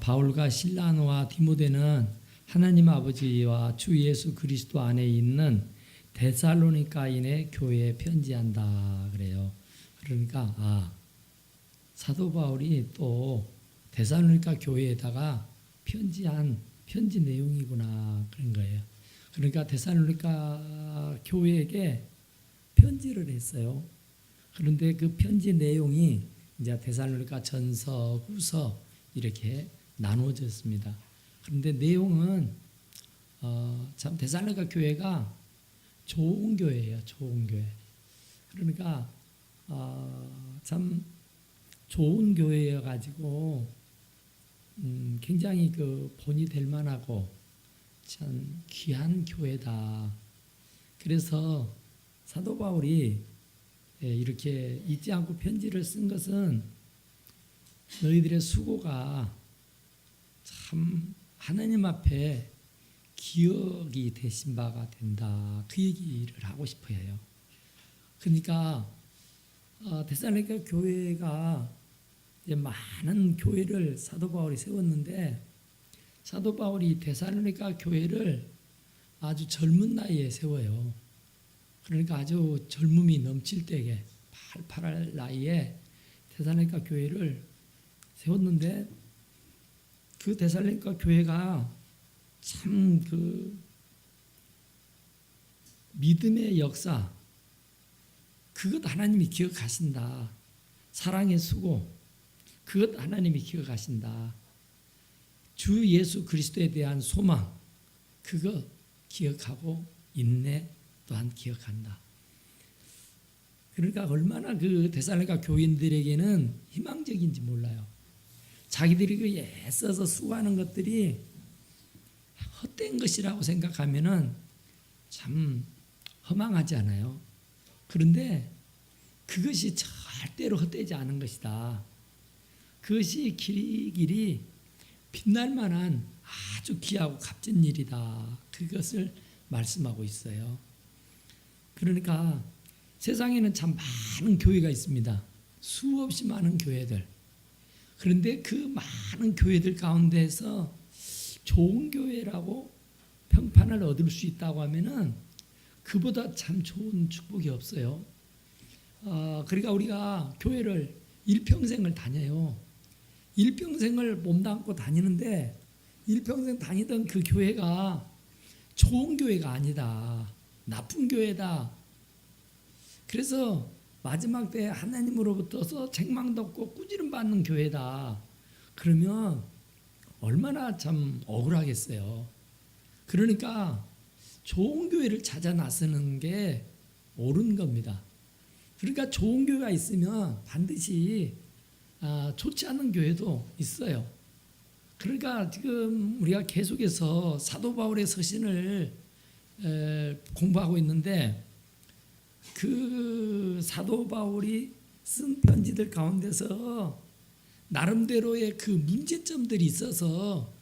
바울과 실라노와 디모데는 하나님 아버지와 주 예수 그리스도 안에 있는 데살로니가인의 교회에 편지한다 그래요. 그러니까 사도 바울이 또 데살로니가 교회에다가 편지한 편지 내용이구나 그런 거예요. 그러니까 데살로니가 교회에게 편지를 했어요. 그런데 그 편지 내용이 이제 데살로니가 전서, 후서 이렇게 나누어졌습니다. 그런데 내용은 참 데살로니가 교회가 좋은 교회예요. 좋은 교회. 그러니까 참 좋은 교회여 가지고 굉장히 그 본이 될 만하고 참 귀한 교회다. 그래서 사도 바울이 이렇게 잊지 않고 편지를 쓴 것은 너희들의 수고가 참 하나님 앞에 기억이 되신 바가 된다. 그 얘기를 하고 싶어 해요. 그러니까 데살로니가 교회가 이제 많은 교회를 사도 바울이 세웠는데 사도 바울이 데살로니가 교회를 아주 젊은 나이에 세워요. 그러니까 아주 젊음이 넘칠 때에 팔팔할 나이에 데살로니가 교회를 세웠는데 그 데살로니가 교회가 참 그 믿음의 역사 그것 하나님이 기억하신다. 사랑의 수고 그것 하나님이 기억하신다. 주 예수 그리스도에 대한 소망 그거 기억하고 인내 또한 기억한다. 그러니까 얼마나 그 데살로니가 교인들에게는 희망적인지 몰라요. 자기들이 그 애써서 수고하는 것들이 헛된 것이라고 생각하면은 참 허망하지 않아요. 그런데 그것이 절대로 헛되지 않은 것이다. 그것이 길이 빛날 만한 아주 귀하고 값진 일이다. 그것을 말씀하고 있어요. 그러니까 세상에는 참 많은 교회가 있습니다. 수없이 많은 교회들. 그런데 그 많은 교회들 가운데서 좋은 교회라고 평판을 얻을 수 있다고 하면은 그보다 참 좋은 축복이 없어요. 그러니까 우리가 교회를 일평생을 다녀요. 일평생을 몸담고 다니는데 일평생 다니던 그 교회가 좋은 교회가 아니다. 나쁜 교회다. 그래서 마지막 때 하나님으로부터서 책망도 없고 꾸지름 받는 교회다. 그러면 얼마나 참 억울하겠어요. 그러니까 좋은 교회를 찾아 나서는 게 옳은 겁니다. 그러니까 좋은 교회가 있으면 반드시 좋지 않은 교회도 있어요. 그러니까 지금 우리가 계속해서 사도 바울의 서신을 공부하고 있는데 그 사도 바울이 쓴 편지들 가운데서 나름대로의 그 문제점들이 있어서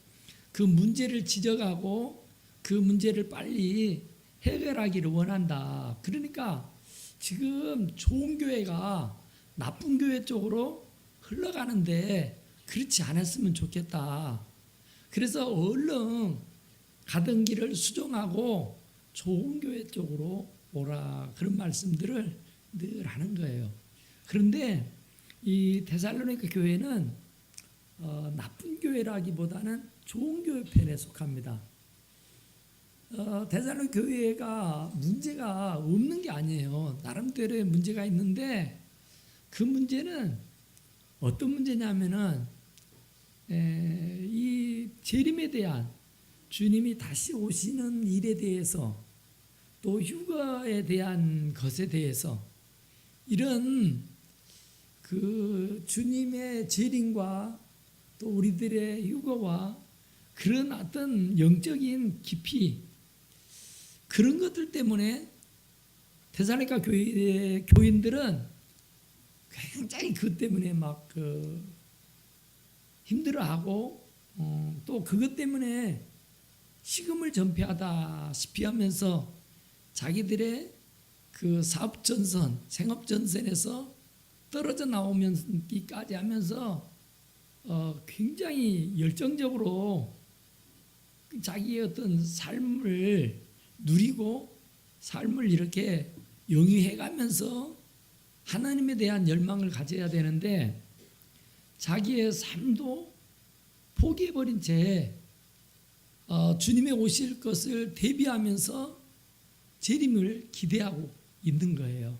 그 문제를 지적하고 그 문제를 빨리 해결하기를 원한다. 그러니까 지금 좋은 교회가 나쁜 교회 쪽으로 흘러가는데 그렇지 않았으면 좋겠다. 그래서 얼른 가던 길을 수정하고 좋은 교회 쪽으로 오라. 그런 말씀들을 늘 하는 거예요. 그런데 이 데살로니가 교회는 나쁜 교회라기보다는 좋은 교회 편에 속합니다. 데살로니가 교회가 문제가 없는 게 아니에요. 나름대로의 문제가 있는데 그 문제는 어떤 문제냐면은 이 재림에 대한 주님이 다시 오시는 일에 대해서 또 휴거에 대한 것에 대해서 이런 그 주님의 재림과 또 우리들의 휴거와 그런 어떤 영적인 깊이 그런 것들 때문에 데살로니가 교회 교인들은 굉장히 그 때문에 막 힘들어하고 또 그것 때문에 식음을 전폐하다시피 하면서 자기들의 그 사업 전선, 생업 전선에서 떨어져 나오면기까지 하면서 굉장히 열정적으로 자기의 어떤 삶을 누리고 삶을 이렇게 영위해가면서 하나님에 대한 열망을 가져야 되는데 자기의 삶도 포기해버린 채 주님의 오실 것을 대비하면서 재림을 기대하고 있는 거예요.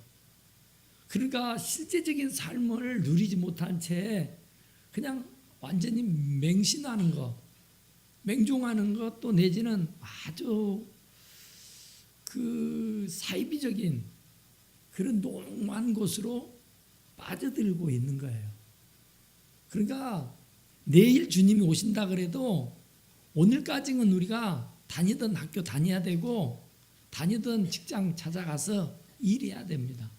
그러니까 실제적인 삶을 누리지 못한 채 그냥 완전히 맹신하는 것, 맹종하는 것, 또 내지는 아주 그 사이비적인 그런 농후한 곳으로 빠져들고 있는 거예요. 그러니까 내일 주님이 오신다 그래도 오늘까지는 우리가 다니던 학교 다녀야 되고 다니던 직장 찾아가서 일해야 됩니다.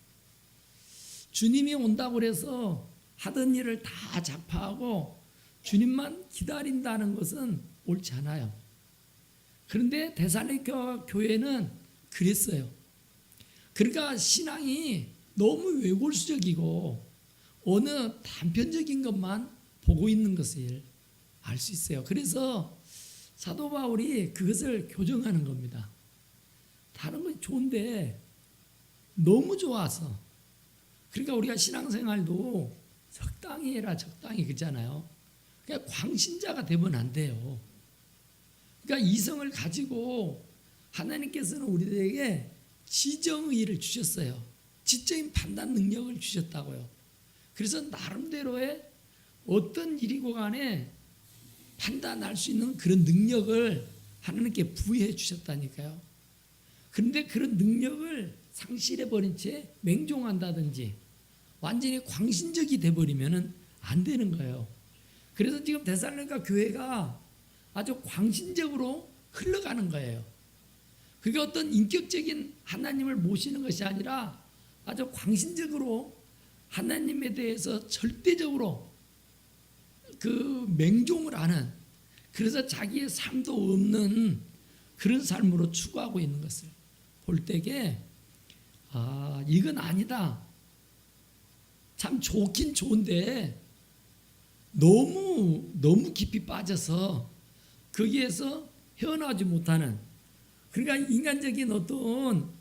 주님이 온다고 그래서 하던 일을 다 잡아하고 주님만 기다린다는 것은 옳지 않아요. 그런데 데살로니가 교회는 그랬어요. 그러니까 신앙이 너무 외골수적이고 어느 단편적인 것만 보고 있는 것을 알 수 있어요. 그래서 사도 바울이 그것을 교정하는 겁니다. 다른 건 좋은데 너무 좋아서 그러니까 우리가 신앙생활도 적당히 해라 적당히 그러잖아요. 그러니까 광신자가 되면 안 돼요. 그러니까 이성을 가지고 하나님께서는 우리들에게 지정의를 주셨어요. 지적인 판단 능력을 주셨다고요. 그래서 나름대로의 어떤 일이고 간에 판단할 수 있는 그런 능력을 하나님께 부여해 주셨다니까요. 그런데 그런 능력을 상실해버린 채 맹종한다든지 완전히 광신적이 돼버리면 안 되는 거예요. 그래서 지금 데살로니가 교회가 아주 광신적으로 흘러가는 거예요. 그게 어떤 인격적인 하나님을 모시는 것이 아니라 아주 광신적으로 하나님에 대해서 절대적으로 그 맹종을 하는, 그래서 자기의 삶도 없는 그런 삶으로 추구하고 있는 것을 볼 때에 이건 아니다. 참 좋긴 좋은데 너무 깊이 빠져서 거기에서 헤어나오지 못하는, 그러니까 인간적인 어떤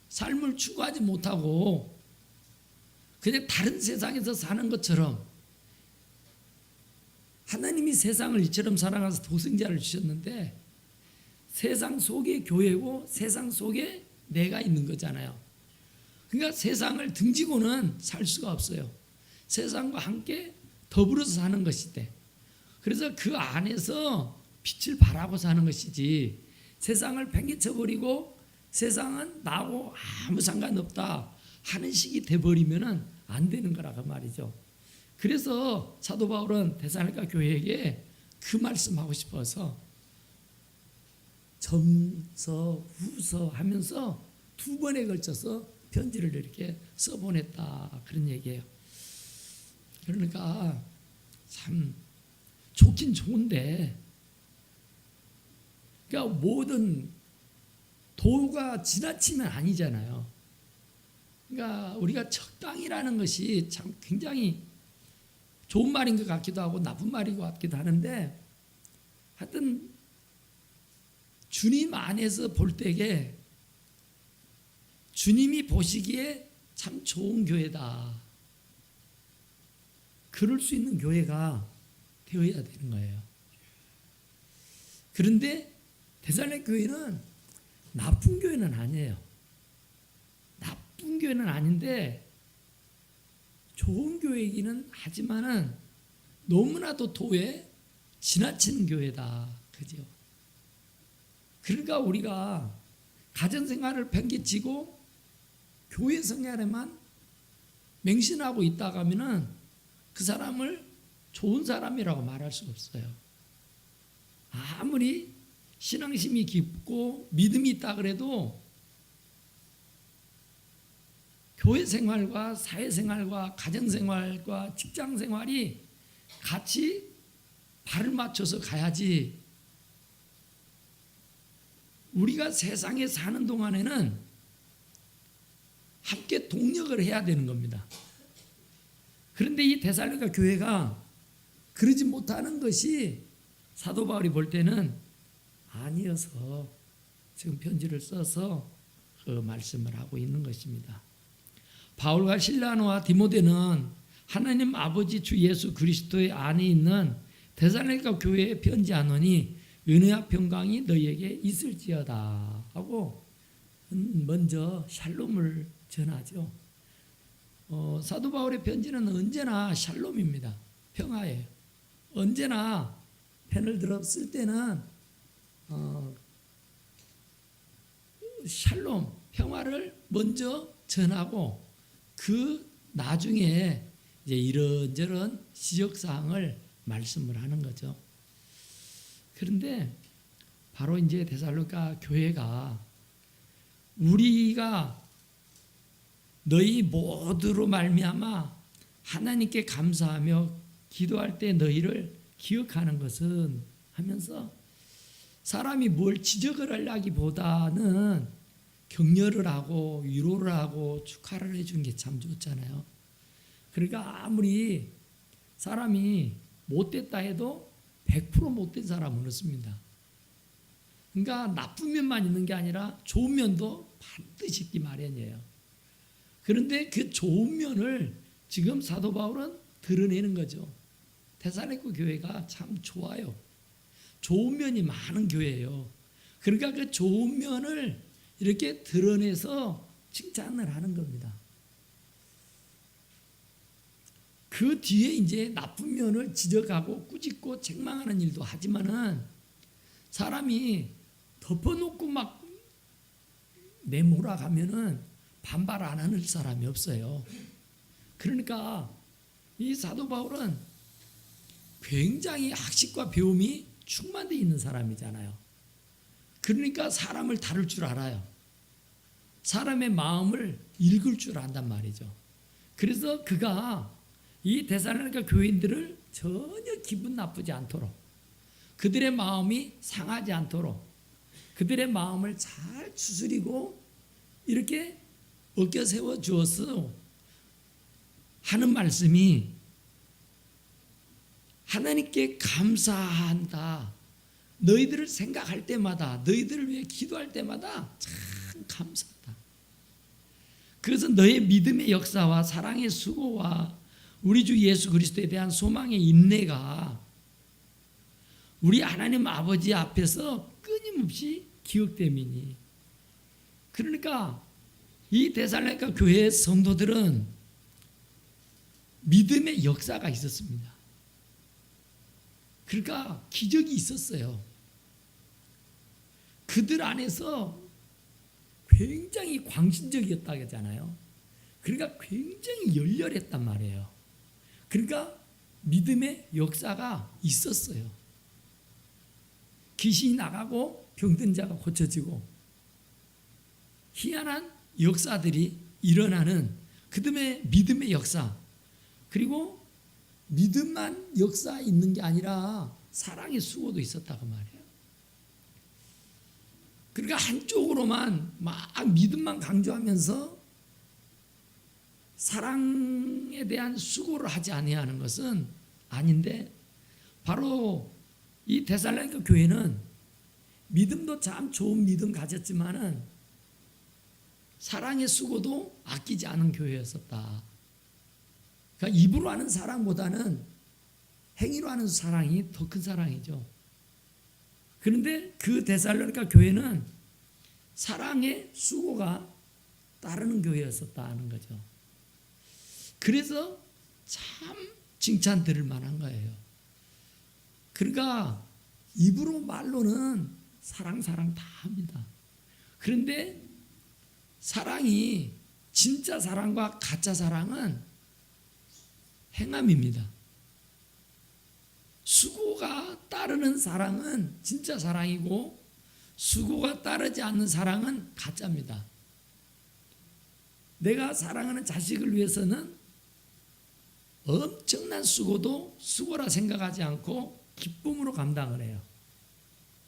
삶을 추구하지 못하고 그냥 다른 세상에서 사는 것처럼, 하나님이 세상을 이처럼 사랑해서 독생자를 주셨는데 세상 속에 교회고 세상 속에 내가 있는 거잖아요. 그러니까 세상을 등지고는 살 수가 없어요. 세상과 함께 더불어서 사는 것이대. 그래서 그 안에서 빛을 발하고 사는 것이지, 세상을 팽개쳐버리고 세상은 나하고 아무 상관없다 하는 식이 돼버리면 안 되는 거라 그 말이죠. 그래서 사도 바울은 데살로니가 교회에게 그 말씀하고 싶어서 점서 후서 하면서 두 번에 걸쳐서 편지를 이렇게 써보냈다 그런 얘기예요. 그러니까 참 좋긴 좋은데, 그러니까 모든 도가 지나치면 아니잖아요. 그러니까 우리가 적당이라는 것이 참 굉장히 좋은 말인 것 같기도 하고 나쁜 말인 것 같기도 하는데, 하여튼 주님 안에서 볼 때에 주님이 보시기에 참 좋은 교회다, 그럴 수 있는 교회가 되어야 되는 거예요. 그런데 데살로니가 교회는 나쁜 교회는 아니에요. 나쁜 교회는 아닌데 좋은 교회이기는 하지만은 너무나도 도에 지나치는 교회다, 그죠? 그러니까 우리가 가정생활을 팽개치고 교회 생활에만 맹신하고 있다가 하면은 그 사람을 좋은 사람이라고 말할 수가 없어요. 아무리 신앙심이 깊고 믿음이 있다 그래도 교회 생활과 사회 생활과 가정 생활과 직장 생활이 같이 발을 맞춰서 가야지, 우리가 세상에 사는 동안에는 함께 동력을 해야 되는 겁니다. 그런데 이 데살로니가 교회가 그러지 못하는 것이 사도 바울이 볼 때는 아니어서 지금 편지를 써서 그 말씀을 하고 있는 것입니다. 바울과 실라노와 디모데는 하나님 아버지 주 예수 그리스도의 안에 있는 데살로니가 교회에 편지하노니 은혜와 평강이 너희에게 있을지어다 하고 먼저 샬롬을 전하죠. 사도 바울의 편지는 언제나 샬롬입니다. 평화예요. 언제나 펜을 들었을 때는 샬롬, 평화를 먼저 전하고 그 나중에 이제 이런저런 지적사항을 말씀을 하는 거죠. 그런데 바로 이제 데살로니가 교회가 우리가 너희 모두로 말미암아 하나님께 감사하며 기도할 때 너희를 기억하는 것은 하면서 사람이 뭘 지적을 하기보다는 격려를 하고 위로를 하고 축하를 해주는 게 참 좋잖아요. 그러니까 아무리 사람이 못됐다 해도 100% 못된 사람은 없습니다. 그러니까 나쁜 면만 있는 게 아니라 좋은 면도 반드시 있기 마련이에요. 그런데 그 좋은 면을 지금 사도 바울은 드러내는 거죠. 데살로니가 교회가 참 좋아요. 좋은 면이 많은 교회예요. 그러니까 그 좋은 면을 이렇게 드러내서 칭찬을 하는 겁니다. 그 뒤에 이제 나쁜 면을 지적하고 꾸짖고 책망하는 일도 하지만은 사람이 덮어놓고 막 내몰아 가면은 반발 안 하는 사람이 없어요. 그러니까 이 사도 바울은 굉장히 학식과 배움이 충만되어 있는 사람이잖아요. 그러니까 사람을 다룰 줄 알아요. 사람의 마음을 읽을 줄 안단 말이죠. 그래서 그가 이 데살로니가 교인들을 전혀 기분 나쁘지 않도록, 그들의 마음이 상하지 않도록, 그들의 마음을 잘 추스리고 이렇게 어겨 세워 주어서 하는 말씀이 하나님께 감사한다. 너희들을 생각할 때마다, 너희들을 위해 기도할 때마다 참 감사하다. 그래서 너의 믿음의 역사와 사랑의 수고와 우리 주 예수 그리스도에 대한 소망의 인내가 우리 하나님 아버지 앞에서 끊임없이 기억됨이니. 그러니까 이 데살로니가 교회의 성도들은 믿음의 역사가 있었습니다. 그러니까 기적이 있었어요. 그들 안에서 굉장히 광신적이었다고 하잖아요. 그러니까 굉장히 열렬했단 말이에요. 그러니까 믿음의 역사가 있었어요. 귀신이 나가고 병든 자가 고쳐지고 희한한 역사들이 일어나는 그들의 믿음의 역사, 그리고 믿음만 역사 있는 게 아니라 사랑의 수고도 있었다고 말해요. 그러니까 한쪽으로만 막 믿음만 강조하면서 사랑에 대한 수고를 하지 아니하는 것은 아닌데, 바로 이 데살로니가 교회는 믿음도 참 좋은 믿음 가졌지만은 사랑의 수고도 아끼지 않은 교회였었다. 그러니까 입으로 하는 사랑보다는 행위로 하는 사랑이 더 큰 사랑이죠. 그런데 그 데살로니가 교회는 사랑의 수고가 따르는 교회였었다는 거죠. 그래서 참 칭찬 들을 만한 거예요. 그러니까 입으로 말로는 사랑 다 합니다. 그런데 사랑이 진짜 사랑과 가짜 사랑은 행함입니다. 수고가 따르는 사랑은 진짜 사랑이고 수고가 따르지 않는 사랑은 가짜입니다. 내가 사랑하는 자식을 위해서는 엄청난 수고도 수고라 생각하지 않고 기쁨으로 감당을 해요.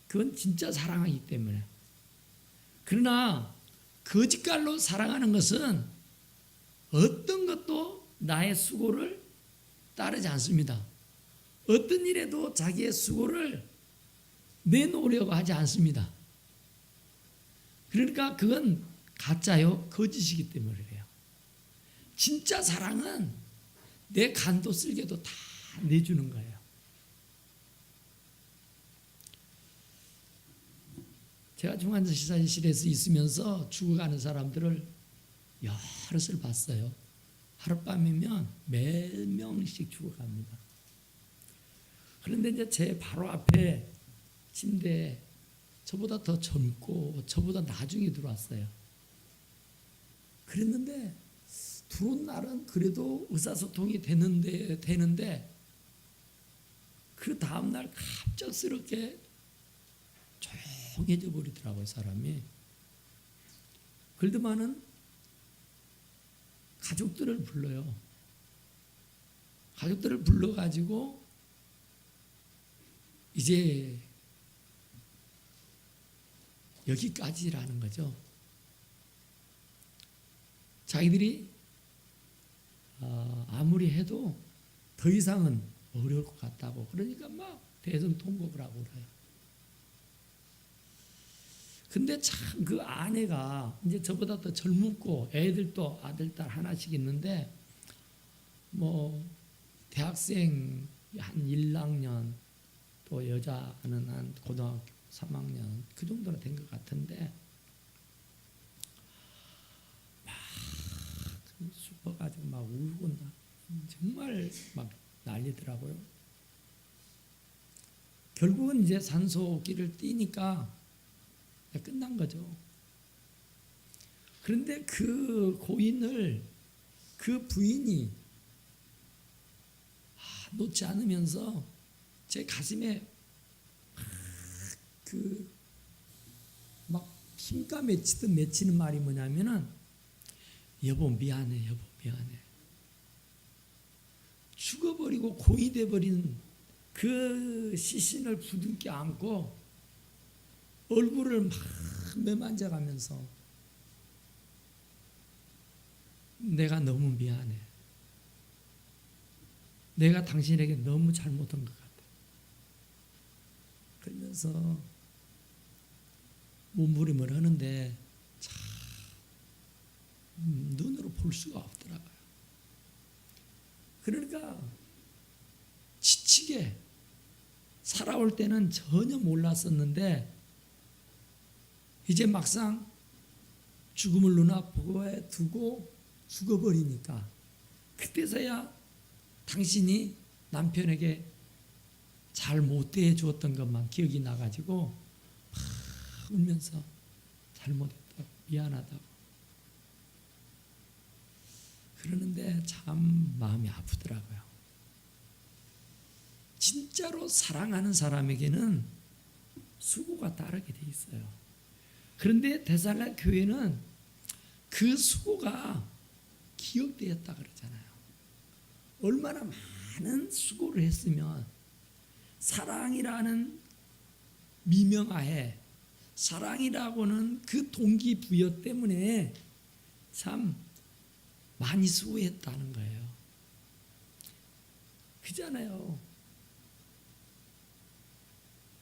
그건 진짜 사랑하기 때문에. 그러나 거짓말로 사랑하는 것은 어떤 것도 나의 수고를 따르지 않습니다. 어떤 일에도 자기의 수고를 내놓으려고 하지 않습니다. 그러니까 그건 가짜요, 거짓이기 때문에 그래요. 진짜 사랑은 내 간도 쓸개도 다 내주는 거예요. 제가 중환자실에서 있으면서 죽어가는 사람들을 여럿을 봤어요. 하룻밤이면 몇 명씩 죽어갑니다. 그런데 이제 제 바로 앞에 침대에 저보다 더 젊고 저보다 나중에 들어왔어요. 그랬는데 들어온 날은 그래도 의사소통이 되는데 그 다음날 갑작스럽게 조용해져 버리더라고요, 사람이. 그러더만은 가족들을 불러요. 가족들을 불러가지고 이제 여기까지라는 거죠. 자기들이 아무리 해도 더 이상은 어려울 것 같다고. 그러니까 막 대성통곡을 하고 그래요. 근데 참 그 아내가 이제 저보다 더 젊고 애들도 아들, 딸 하나씩 있는데 뭐 대학생 한 1학년 또 여자는 한 고등학교 3학년 그 정도나 된 것 같은데 막 죽어가지고 막 울고 정말 막 난리더라고요. 결국은 이제 산소호흡기를 띄니까 끝난 거죠. 그런데 그 고인을 그 부인이 놓지 않으면서 제 가슴에 막 힘과 맺히듯 맺히는 말이 뭐냐면은 여보 미안해, 여보 미안해. 죽어버리고 고이 돼버린 그 시신을 부둥켜 안고 얼굴을 막 매만져가면서 내가 너무 미안해. 내가 당신에게 너무 잘못한 것 같아. 그러면서 몸부림을 하는데 참 눈으로 볼 수가 없더라고요. 그러니까 지치게 살아올 때는 전혀 몰랐었는데 이제 막상 죽음을 눈앞에 두고 죽어버리니까 그때서야 당신이 남편에게 잘 못 대해주었던 것만 기억이 나가지고 막 울면서 잘못했다고 미안하다고 그러는데 참 마음이 아프더라고요. 진짜로 사랑하는 사람에게는 수고가 따르게 돼 있어요. 그런데 데살로니가 교회는 그 수고가 기억되었다 그러잖아요. 얼마나 많은 수고를 했으면 사랑이라는 미명하에 사랑이라고는 그 동기부여 때문에 참 많이 수고했다는 거예요. 그잖아요.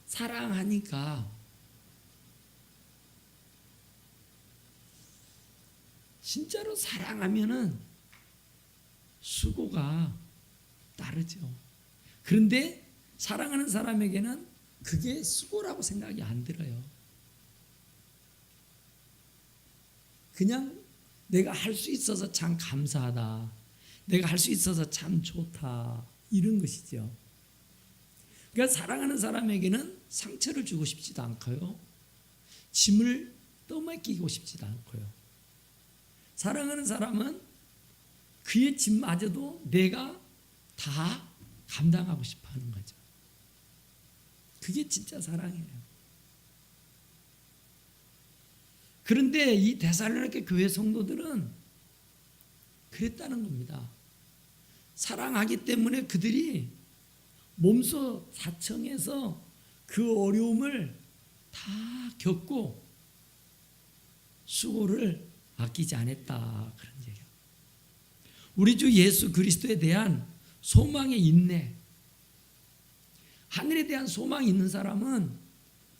사랑하니까 진짜로 사랑하면은 수고가 따르죠. 그런데 사랑하는 사람에게는 그게 수고라고 생각이 안 들어요. 그냥 내가 할 수 있어서 참 감사하다. 내가 할 수 있어서 참 좋다. 이런 것이죠. 그러니까 사랑하는 사람에게는 상처를 주고 싶지도 않고요. 짐을 떠맡기고 싶지도 않고요. 사랑하는 사람은 그의 짐마저도 내가 다 감당하고 싶어 하는 거죠. 그게 진짜 사랑이에요. 그런데 이 데살로니가 교회 성도들은 그랬다는 겁니다. 사랑하기 때문에 그들이 몸소 사청해서 그 어려움을 다 겪고 수고를 아끼지 않았다 그런 얘기예요. 우리 주 예수 그리스도에 대한 소망의 인내 하늘에 대한 소망이 있는 사람은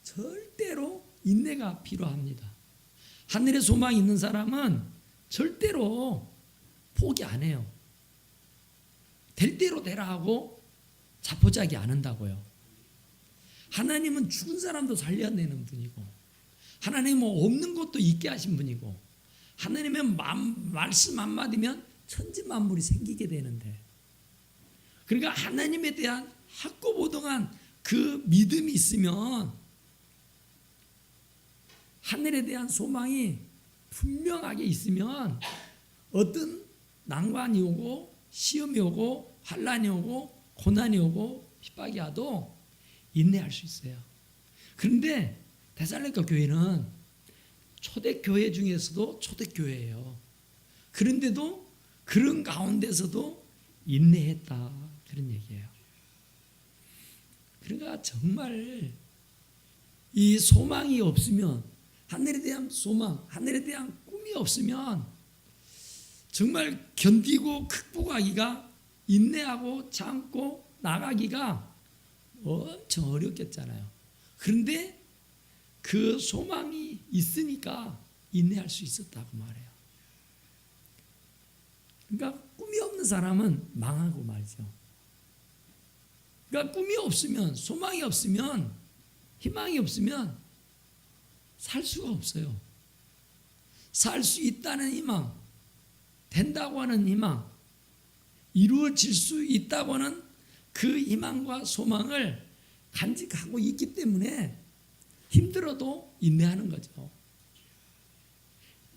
절대로 인내가 필요합니다. 하늘에 소망이 있는 사람은 절대로 포기 안 해요. 될 대로 되라 하고 자포자기 안 한다고요. 하나님은 죽은 사람도 살려내는 분이고, 하나님은 없는 것도 있게 하신 분이고, 하나님의 말씀 한마디면 천지만물이 생기게 되는데, 그러니까 하나님에 대한 학고보동한 그 믿음이 있으면 하늘에 대한 소망이 분명하게 있으면 어떤 난관이 오고 시험이 오고 환난이 오고 고난이 오고 핍박이 와도 인내할 수 있어요. 그런데 데살로니가 교회는 초대교회 중에서도 초대교회예요. 그런데도 그런 가운데서도 인내했다, 그런 얘기예요. 그러니까 정말 이 소망이 없으면, 하늘에 대한 소망, 하늘에 대한 꿈이 없으면 정말 견디고 극복하기가, 인내하고 참고 나가기가 엄청 어렵겠잖아요. 그런데 그 소망이 있으니까 인내할 수 있었다고 말해요. 그러니까 꿈이 없는 사람은 망하고 말이죠. 그러니까 꿈이 없으면, 소망이 없으면, 희망이 없으면 살 수가 없어요. 살 수 있다는 희망, 된다고 하는 희망, 이루어질 수 있다고 하는 그 희망과 소망을 간직하고 있기 때문에 힘들어도 인내하는 거죠.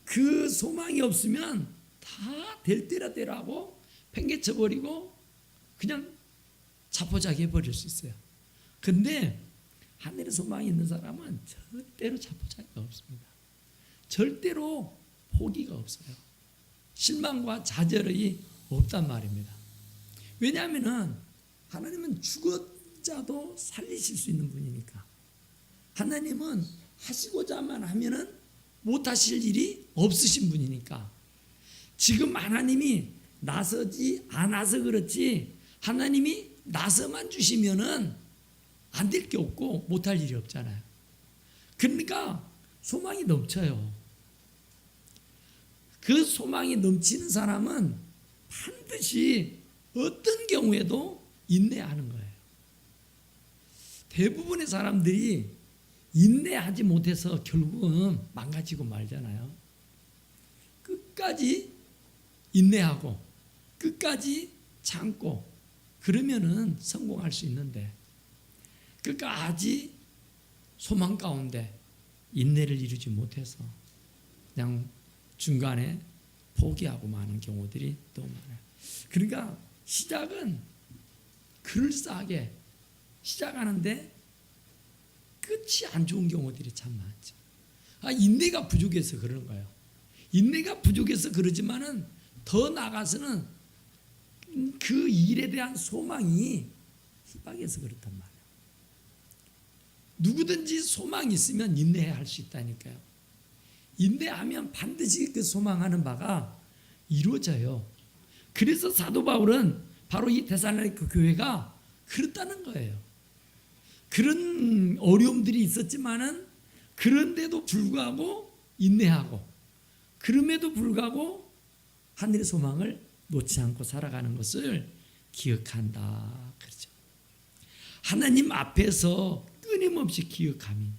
그 소망이 없으면 다 될 때라 되라고 팽개쳐버리고 그냥 자포자기 해버릴 수 있어요. 근데 하늘에 소망이 있는 사람은 절대로 자포자기가 없습니다. 절대로 포기가 없어요. 실망과 좌절이 없단 말입니다. 왜냐하면 하나님은 죽은 자도 살리실 수 있는 분이니까. 하나님은 하시고자만 하면은 못하실 일이 없으신 분이니까. 지금 하나님이 나서지 않아서 그렇지, 하나님이 나서만 주시면은 안 될 게 없고 못할 일이 없잖아요. 그러니까 소망이 넘쳐요. 그 소망이 넘치는 사람은 반드시 어떤 경우에도 인내하는 거예요. 대부분의 사람들이 인내하지 못해서 결국은 망가지고 말잖아요. 끝까지 인내하고 끝까지 참고 그러면은 성공할 수 있는데, 끝까지 소망 가운데 인내를 이루지 못해서 그냥 중간에 포기하고 마는 경우들이 너무 많아요. 그러니까 시작은 그럴싸하게 시작하는데 끝이 안 좋은 경우들이 참 많죠. 인내가 부족해서 그러는 거예요. 인내가 부족해서 그러지만은 더 나아가서는 그 일에 대한 소망이 희박해서 그렇단 말이에요. 누구든지 소망이 있으면 인내해야 할 수 있다니까요. 인내하면 반드시 그 소망하는 바가 이루어져요. 그래서 사도 바울은 바로 이 데살로니가 교회가 그렇다는 거예요. 그런 어려움들이 있었지만은 그런데도 불구하고 인내하고, 그럼에도 불구하고 하늘의 소망을 놓지 않고 살아가는 것을 기억한다, 그렇죠. 하나님 앞에서 끊임없이 기억함이니,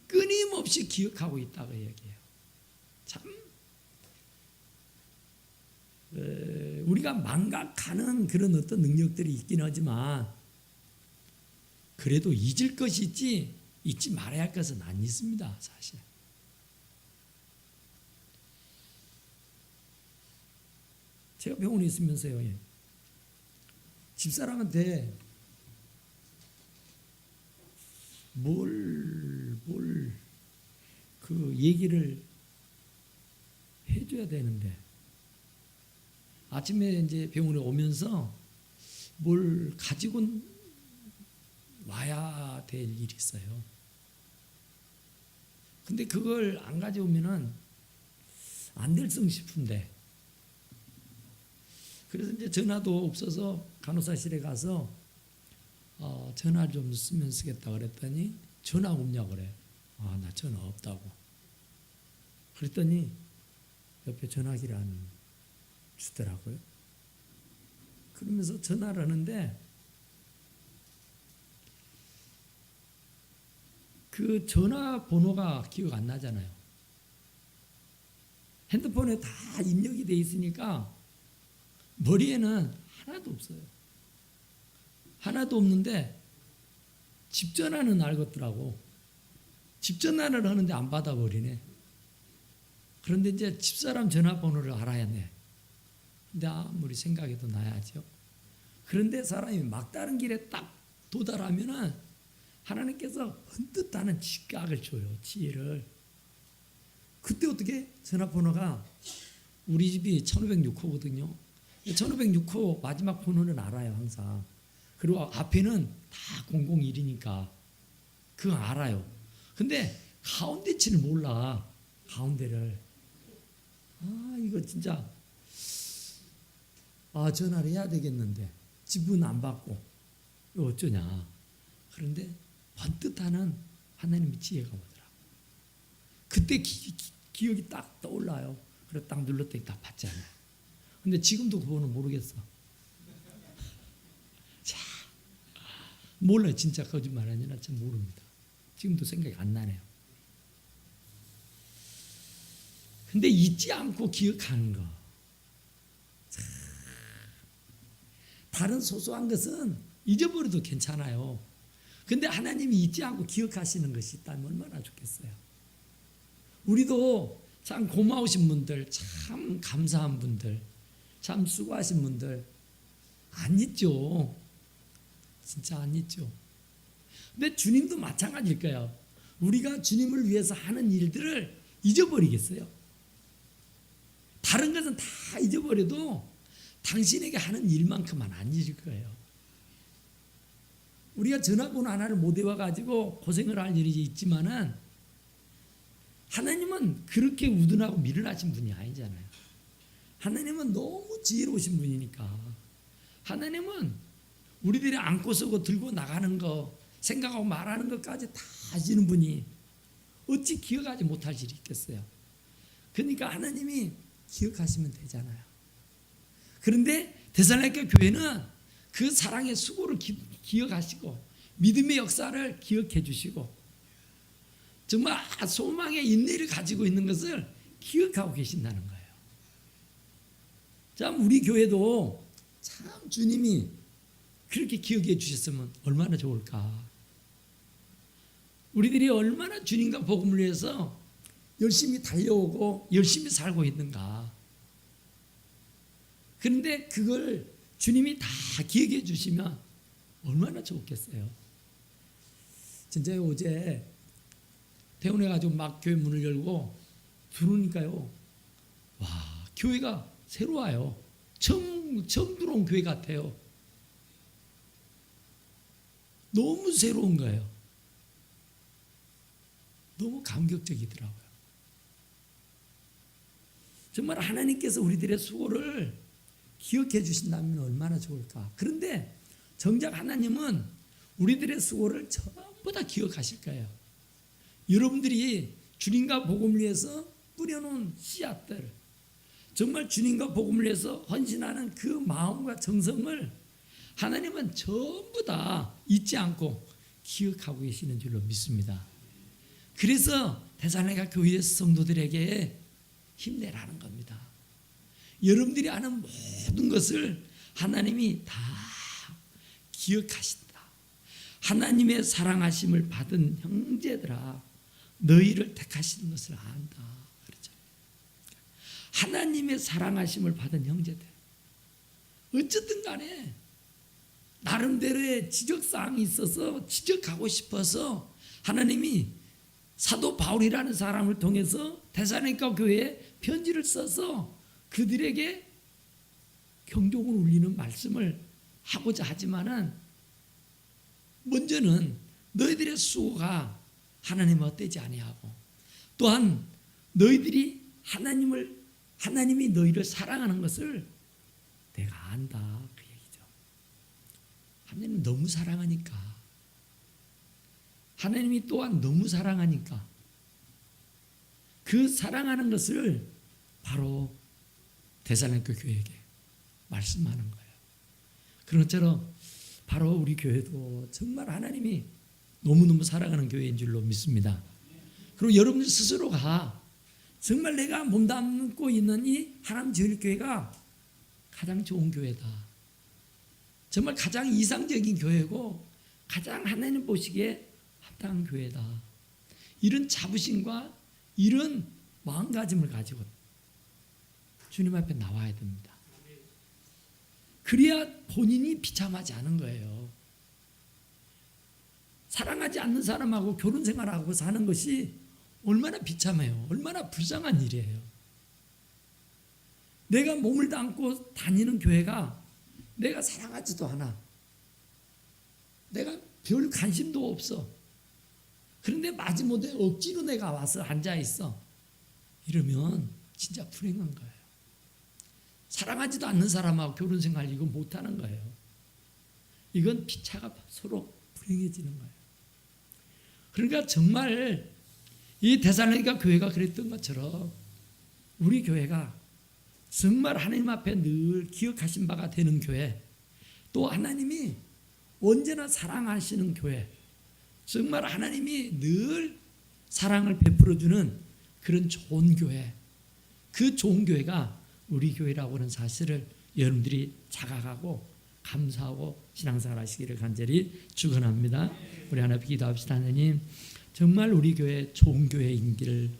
끊임없이 기억하고 있다고 얘기해요. 참 우리가 망각하는 그런 어떤 능력들이 있긴 하지만 그래도 잊을 것이 있지 잊지 말아야 할 것은 안 있습니다, 사실. 제가 병원에 있으면서요, 집사람한테 그 얘기를 해줘야 되는데, 아침에 이제 병원에 오면서 뭘 가지고 와야 될 일이 있어요. 근데 그걸 안 가져오면은 안 될 성 싶은데, 그래서 이제 전화도 없어서 간호사실에 가서 전화 좀 쓰면 쓰겠다 그랬더니 전화 없냐 그래. 아, 나 전화 없다고. 그랬더니 옆에 전화기를 안 주더라고요. 그러면서 전화를 하는데 그 전화번호가 기억 안 나잖아요. 핸드폰에 다 입력이 돼 있으니까 머리에는 하나도 없어요. 하나도 없는데 집 전화는 알겠더라고. 집 전화를 하는데 안 받아버리네. 그런데 이제 집사람 전화번호를 알아야 돼. 근데 아무리 생각해도 나야죠. 그런데 사람이 막다른 길에 딱 도달하면은 하나님께서 언뜻 하는 지각을 줘요. 지혜를. 그때 어떻게 전화번호가 우리 집이 1506호거든요. 1506호 마지막 번호는 알아요. 항상. 그리고 앞에는 다 001이니까 그거 알아요. 근데 가운데 치를 몰라. 가운데를. 아, 이거 진짜 전화를 해야 되겠는데 집은 안 받고 이거 어쩌냐. 그런데 번뜩 하는 하나님의 지혜가 오더라고. 그때 기억이 딱 떠올라요. 그래서 딱 눌렀더니 다 받잖아요. 근데 지금도 그 번호 모르겠어. 자, 몰라요. 진짜 거짓말 아니라 참 모릅니다. 지금도 생각이 안 나네요. 근데 잊지 않고 기억하는 거. 다른 소소한 것은 잊어버려도 괜찮아요. 근데 하나님이 잊지 않고 기억하시는 것이 있다면 얼마나 좋겠어요. 우리도 참 고마우신 분들, 참 감사한 분들, 참 수고하신 분들 안 잊죠. 진짜 안 잊죠. 근데 주님도 마찬가지일 거예요. 우리가 주님을 위해서 하는 일들을 잊어버리겠어요. 다른 것은 다 잊어버려도 당신에게 하는 일만큼은 안 잊을 거예요. 우리가 전화번호 하나를 못 외워가지고 고생을 할 일이 있지만은 하나님은 그렇게 우둔하고 미련하신 분이 아니잖아요. 하나님은 너무 지혜로우신 분이니까. 하나님은 우리들이 안고 쓰고 들고 나가는 거 생각하고 말하는 것까지 다 아시는 분이 어찌 기억하지 못할 일이 있겠어요. 그러니까 하나님이 기억하시면 되잖아요. 그런데 데살로니가 교회는 그 사랑의 수고를 기억하시고 믿음의 역사를 기억해 주시고 정말 소망의 인내를 가지고 있는 것을 기억하고 계신다는 거예요. 참 우리 교회도 참 주님이 그렇게 기억해 주셨으면 얼마나 좋을까. 우리들이 얼마나 주님과 복음을 위해서 열심히 달려오고 열심히 살고 있는가. 그런데 그걸 주님이 다 기억해 주시면 얼마나 좋겠어요. 진짜 어제 대원해 가지고 막 교회 문을 열고 들어오니까요. 와, 교회가 새로워요. 처음 들어온 교회 같아요. 너무 새로운 거예요. 너무 감격적이더라고요. 정말 하나님께서 우리들의 수고를 기억해 주신다면 얼마나 좋을까. 그런데 정작 하나님은 우리들의 수고를 전부 다 기억하실 거예요. 여러분들이 주님과 복음을 위해서 뿌려놓은 씨앗들, 정말 주님과 복음을 위해서 헌신하는 그 마음과 정성을 하나님은 전부 다 잊지 않고 기억하고 계시는 줄로 믿습니다. 그래서 데살로니가 교회 성도들에게 힘내라는 겁니다. 여러분들이 아는 모든 것을 하나님이 다 기억하신다. 하나님의 사랑하심을 받은 형제들아, 너희를 택하시는 것을 안다. 그렇죠. 하나님의 사랑하심을 받은 형제들. 어쨌든 간에 나름대로의 지적사항이 있어서 지적하고 싶어서 하나님이 사도 바울이라는 사람을 통해서 데살로니가 교회에 편지를 써서 그들에게 경종을 울리는 말씀을 하고자 하지만은 먼저는 너희들의 수고가 하나님을 헛되지 아니하고 또한 너희들이 하나님이 너희를 사랑하는 것을 내가 안다 그 얘기죠. 하나님 너무 사랑하니까 하나님이 또한 너무 사랑하니까 그 사랑하는 것을 바로 데살로니가 교회에게 말씀하는 거예요. 그런 것처럼 바로 우리 교회도 정말 하나님이 너무너무 사랑하는 교회인 줄로 믿습니다. 그리고 여러분들 스스로가 정말 내가 몸담고 있는 이 하나님 지을 교회가 가장 좋은 교회다. 정말 가장 이상적인 교회고 가장 하나님 보시기에 합당한 교회다. 이런 자부심과 이런 마음가짐을 가지고 주님 앞에 나와야 됩니다. 그래야 본인이 비참하지 않은 거예요. 사랑하지 않는 사람하고 결혼 생활하고 사는 것이 얼마나 비참해요. 얼마나 불쌍한 일이에요. 내가 몸을 담고 다니는 교회가 내가 사랑하지도 않아. 내가 별 관심도 없어. 그런데 마지못해 억지로 내가 와서 앉아있어. 이러면 진짜 불행한 거예요. 사랑하지도 않는 사람하고 결혼 생활 이거 못하는 거예요. 이건 피차가 서로 불행해지는 거예요. 그러니까 정말 이 데살로니가 교회가 그랬던 것처럼 우리 교회가 정말 하나님 앞에 늘 기억하신 바가 되는 교회, 또 하나님이 언제나 사랑하시는 교회, 정말 하나님이 늘 사랑을 베풀어주는 그런 좋은 교회, 그 좋은 교회가 우리 교회라고 하는 사실을 여러분들이 자각하고 감사하고 신앙생활 하시기를 간절히 축원합니다. 우리 하나님 기도합시다. 하나님 정말 우리 교회 좋은 교회인기를